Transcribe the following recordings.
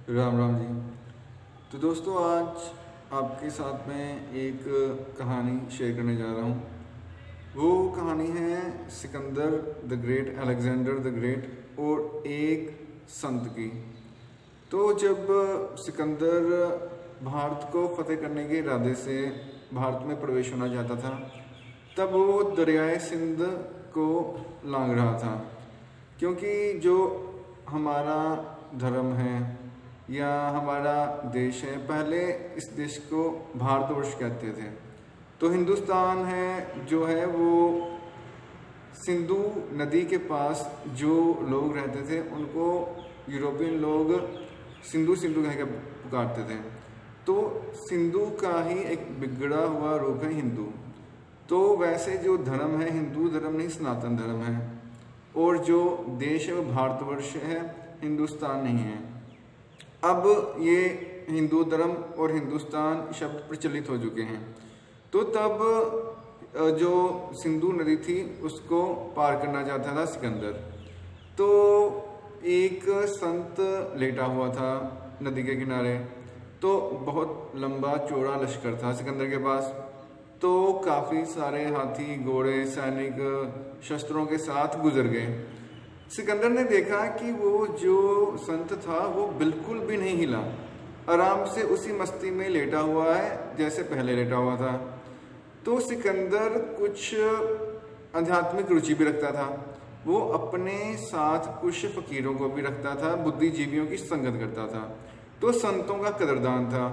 राम राम जी। तो दोस्तों, आज आपके साथ में एक कहानी शेयर करने जा रहा हूँ। वो कहानी है Sikandar the great, Alexander the great और एक संत की। तो जब सिकंदर भारत को फतेह करने के इरादे से भारत में प्रवेश होना चाहता था, तब वो दरियाए सिंध को लांघ रहा था, क्योंकि जो हमारा धर्म है या हमारा देश है, पहले इस देश को भारतवर्ष कहते थे। तो हिंदुस्तान है जो है वो सिंधु नदी के पास जो लोग रहते थे उनको यूरोपियन लोग सिंधु सिंधु कह के पुकारते थे। तो सिंधु का ही एक बिगड़ा हुआ रूप है हिंदू। तो वैसे जो धर्म है हिंदू धर्म नहीं, सनातन धर्म है, और जो देश है वो भारतवर्ष है, हिंदुस्तान नहीं है। अब ये हिंदू धर्म और हिंदुस्तान शब्द प्रचलित हो चुके हैं। तो तब जो सिंधु नदी थी उसको पार करना चाहता था सिकंदर। तो एक संत लेटा हुआ था नदी के किनारे। तो बहुत लंबा चौड़ा लश्कर था सिकंदर के पास। तो काफ़ी सारे हाथी घोड़े सैनिक शस्त्रों के साथ गुजर गए। सिकंदर ने देखा कि वो जो संत था वो बिल्कुल भी नहीं हिला, आराम से उसी मस्ती में लेटा हुआ है जैसे पहले लेटा हुआ था। तो सिकंदर कुछ आध्यात्मिक रुचि भी रखता था। वो अपने साथ कुछ फकीरों को भी रखता था, बुद्धिजीवियों की संगत करता था। तो संतों का कदरदान था।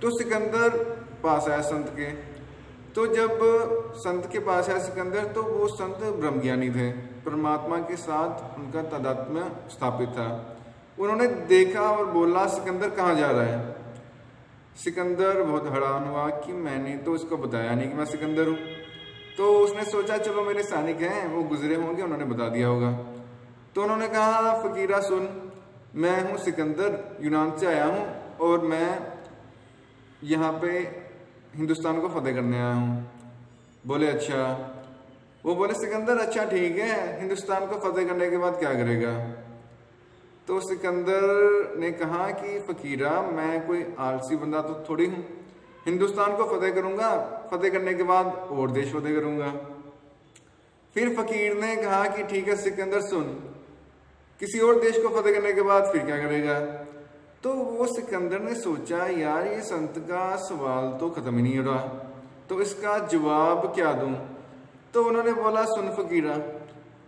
तो सिकंदर पास आया संत के। तो जब संत के पास आया सिकंदर, तो वो संत ब्रह्मज्ञानी थे, परमात्मा के साथ उनका तादात्म्य स्थापित था। उन्होंने देखा और बोला, सिकंदर कहाँ जा रहा है? सिकंदर बहुत हैरान हुआ कि मैंने तो इसको बताया नहीं कि मैं सिकंदर हूँ। तो उसने सोचा चलो मेरे सैनिक हैं, वो गुजरे होंगे, उन्होंने बता दिया होगा। तो उन्होंने कहा, फकीरा सुन, मैं हूँ सिकंदर, यूनान से आया हूँ और मैं यहाँ पे हिंदुस्तान को फतेह करने आया हूँ। बोले अच्छा। वो बोले सिकंदर अच्छा ठीक है, हिंदुस्तान को फतेह करने के बाद क्या करेगा? तो सिकंदर ने कहा कि फकीरा मैं कोई आलसी बंदा तो थोड़ी हूँ, हिंदुस्तान को फतेह करूँगा, फतेह करने के बाद और देश फतेह करूँगा। फिर फकीर ने कहा कि ठीक है सिकंदर सुन, किसी और देश को फतेह करने के बाद फिर क्या करेगा? तो वो सिकंदर ने सोचा यार ये संत का सवाल तो ख़त्म ही नहीं हो रहा, तो इसका जवाब क्या दूं? तो उन्होंने बोला सुन फकीरा,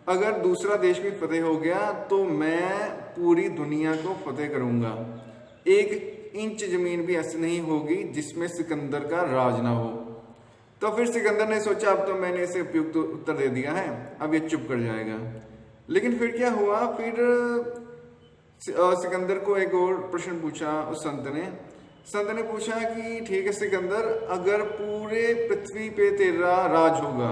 अगर दूसरा देश भी फतेह हो गया तो मैं पूरी दुनिया को फतेह करूंगा। 1 इंच ज़मीन भी ऐसी नहीं होगी जिसमें सिकंदर का राज ना हो। तो फिर सिकंदर ने सोचा अब तो मैंने इसे उपयुक्त उत्तर दे दिया है, अब ये चुप कर जाएगा। लेकिन फिर क्या हुआ, फिर सिकंदर को एक और प्रश्न पूछा उस संत ने। संत ने पूछा कि ठीक है सिकंदर, अगर पूरे पृथ्वी पे तेरा राज होगा,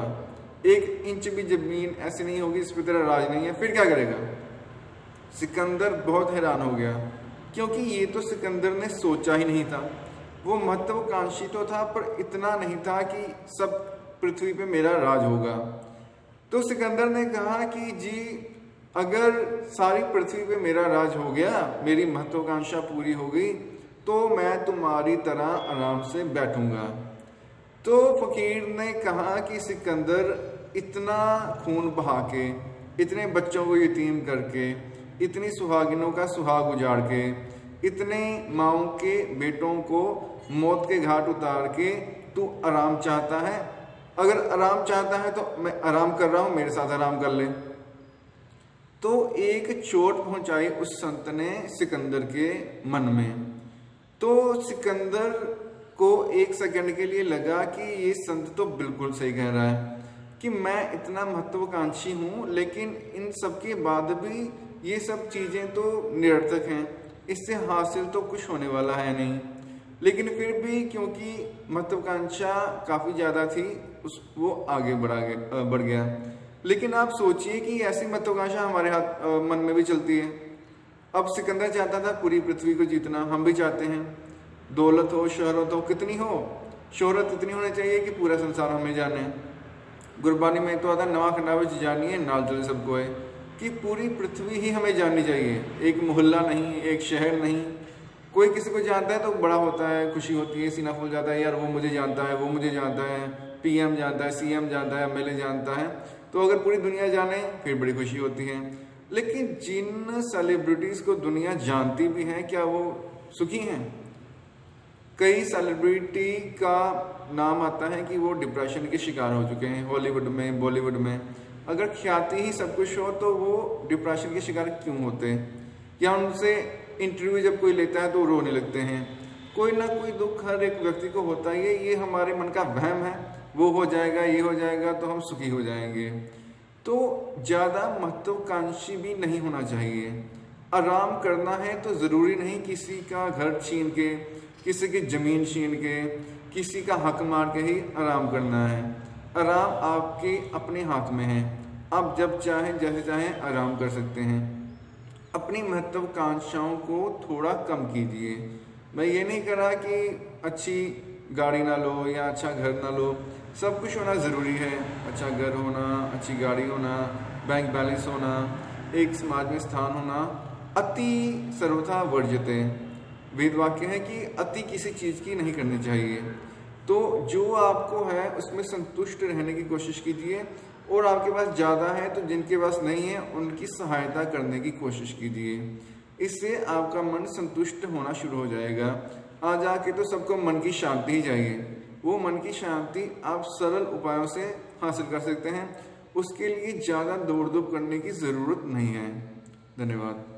1 इंच भी जमीन ऐसी नहीं होगी जिस पे तेरा राज नहीं है, फिर क्या करेगा? सिकंदर बहुत हैरान हो गया, क्योंकि ये तो सिकंदर ने सोचा ही नहीं था। वो महत्वाकांक्षी तो था पर इतना नहीं था कि सब पृथ्वी पे मेरा राज होगा। तो सिकंदर ने कहा कि जी अगर सारी पृथ्वी पे मेरा राज हो गया, मेरी महत्वाकांक्षा पूरी हो गई, तो मैं तुम्हारी तरह आराम से बैठूंगा। तो फकीर ने कहा कि सिकंदर इतना खून बहा के, इतने बच्चों को यतीम करके, इतनी सुहागिनों का सुहाग उजाड़ के, इतने माओं के बेटों को मौत के घाट उतार के तू आराम चाहता है? अगर आराम चाहता है तो मैं आराम कर रहा हूँ, मेरे साथ आराम कर ले। तो एक चोट पहुंचाई उस संत ने सिकंदर के मन में। तो सिकंदर को 1 सेकंड के लिए लगा कि ये संत तो बिल्कुल सही कह रहा है कि मैं इतना महत्वाकांक्षी हूँ, लेकिन इन सब के बाद भी ये सब चीज़ें तो निरर्थक हैं, इससे हासिल तो कुछ होने वाला है नहीं। लेकिन फिर भी क्योंकि महत्वाकांक्षा काफ़ी ज़्यादा थी, वो आगे बढ़ गया। लेकिन आप सोचिए कि ऐसी महत्वाकांक्षा हमारे मन में भी चलती है। अब सिकंदर चाहता था पूरी पृथ्वी को जीतना, हम भी चाहते हैं, दौलत हो शोहरत हो, कितनी हो शोहरत इतनी होनी चाहिए कि पूरा संसार हमें जाने। गुरबानी में तो आता नवा खंडा विच जानिए नाल चले सबको है। कि पूरी पृथ्वी ही हमें जाननी चाहिए, एक मोहल्ला नहीं, एक शहर नहीं। कोई किसी को जानता है तो बड़ा होता है, खुशी होती है, सीना फूल जाता है, यार वो मुझे जानता है, वो मुझे जानता है, पीएम जानता है, सीएम जानता है, एमएलए जानता है। तो अगर पूरी दुनिया जाने फिर बड़ी खुशी होती है। लेकिन जिन सेलिब्रिटीज़ को दुनिया जानती भी है, क्या वो सुखी हैं? कई सेलिब्रिटी का नाम आता है कि वो डिप्रेशन के शिकार हो चुके हैं, हॉलीवुड में, बॉलीवुड में। अगर ख्याति ही सब कुछ हो तो वो डिप्रेशन के शिकार क्यों होते हैं? या उनसे इंटरव्यू जब कोई लेता है तो रोने लगते हैं। कोई ना कोई दुख हर एक व्यक्ति को होता ही है, ये हमारे मन का वहम है, वो हो जाएगा, ये हो जाएगा तो हम सुखी हो जाएंगे। तो ज़्यादा महत्वाकांक्षी भी नहीं होना चाहिए। आराम करना है तो ज़रूरी नहीं किसी का घर छीन के, किसी की ज़मीन छीन के, किसी का हक मार के ही आराम करना है। आराम आपके अपने हाथ में है, आप जब चाहें जैसे चाहें आराम कर सकते हैं। अपनी महत्वाकांक्षाओं को थोड़ा कम कीजिए। मैं ये नहीं कह रहा कि अच्छी गाड़ी ना लो या अच्छा घर ना लो, सब कुछ होना ज़रूरी है। अच्छा घर होना, अच्छी गाड़ी होना, बैंक बैलेंस होना, एक समाज में स्थान होना। अति सर्वथा वर्ज्यते, वेद वाक्य है कि अति किसी चीज़ की नहीं करनी चाहिए। तो जो आपको है उसमें संतुष्ट रहने की कोशिश कीजिए, और आपके पास ज़्यादा है तो जिनके पास नहीं है उनकी सहायता करने की कोशिश कीजिए। इससे आपका मन संतुष्ट होना शुरू हो जाएगा। आज आके तो सबको मन की शांति ही चाहिए। वो मन की शांति आप सरल उपायों से हासिल कर सकते हैं। उसके लिए ज़्यादा दौड़ धूप करने की ज़रूरत नहीं है। धन्यवाद।